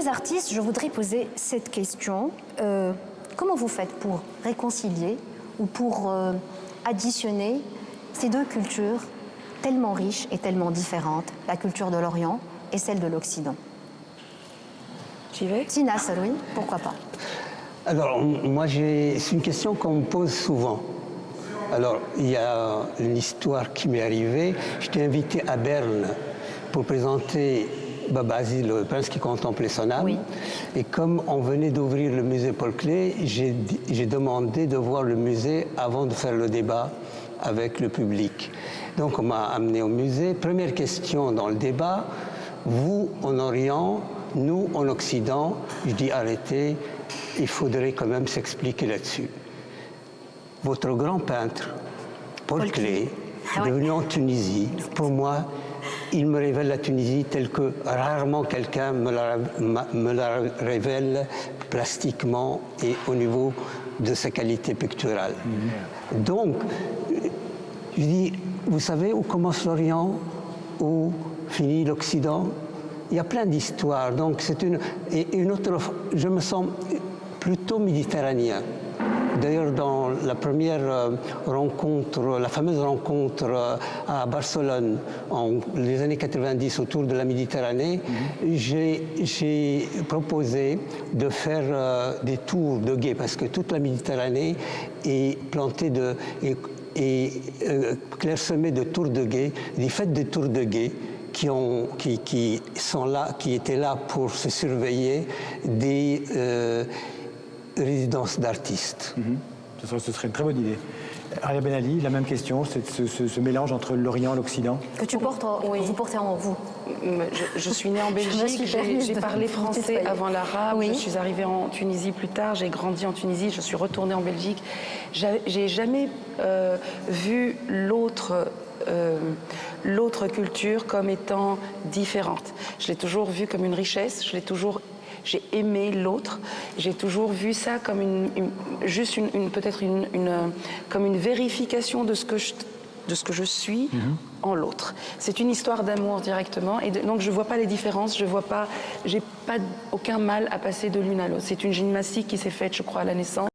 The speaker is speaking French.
deux artistes, je voudrais poser cette question. Comment vous faites pour réconcilier ou pour additionner ces deux cultures tellement riches et tellement différentes, la culture de l'Orient et celle de l'Occident? J'y vais. Tina Saroui, pourquoi pas? Alors, moi, c'est une question qu'on me pose souvent. Alors, il y a une histoire qui m'est arrivée. J'étais invité à Berne pour présenter Babazi, le prince qui contemplait son âme. Oui. Et comme on venait d'ouvrir le musée Paul Klee, j'ai demandé de voir le musée avant de faire le débat avec le public. Donc, on m'a amené au musée. Première question dans le débat, vous en Orient, nous en Occident. Je dis arrêtez, il faudrait quand même s'expliquer là-dessus. Votre grand peintre, Paul Klee, est venu en Tunisie. Pour moi, il me révèle la Tunisie telle que rarement quelqu'un me la révèle plastiquement et au niveau de sa qualité picturale. Donc, je dis, vous savez où commence l'Orient, où finit l'Occident? Il y a plein d'histoires. Donc, c'est une autre. Je me sens plutôt méditerranéen. D'ailleurs, dans la première rencontre, la fameuse rencontre à Barcelone, en les années 90, autour de la Méditerranée, j'ai proposé de faire des tours de guet, parce que toute la Méditerranée est plantée clairsemée de tours de guet, des fêtes de tours de guet qui étaient là pour se surveiller des résidence d'artistes. Ce serait une très bonne idée. Aria Ben Ali, la même question, ce mélange entre l'Orient et l'Occident. Que tu portes, vous portez en vous. Je suis née en Belgique, j'ai parlé français avant l'arabe, Oui. Je suis arrivée en Tunisie plus tard, j'ai grandi en Tunisie, je suis retournée en Belgique. J'ai jamais vu l'autre culture comme étant différente. Je l'ai toujours vue comme une richesse, j'ai aimé l'autre. J'ai toujours vu ça comme comme une vérification de ce que je suis en l'autre. C'est une histoire d'amour directement, et donc je vois pas les différences. J'ai pas aucun mal à passer de l'une à l'autre. C'est une gymnastique qui s'est faite, je crois, à la naissance.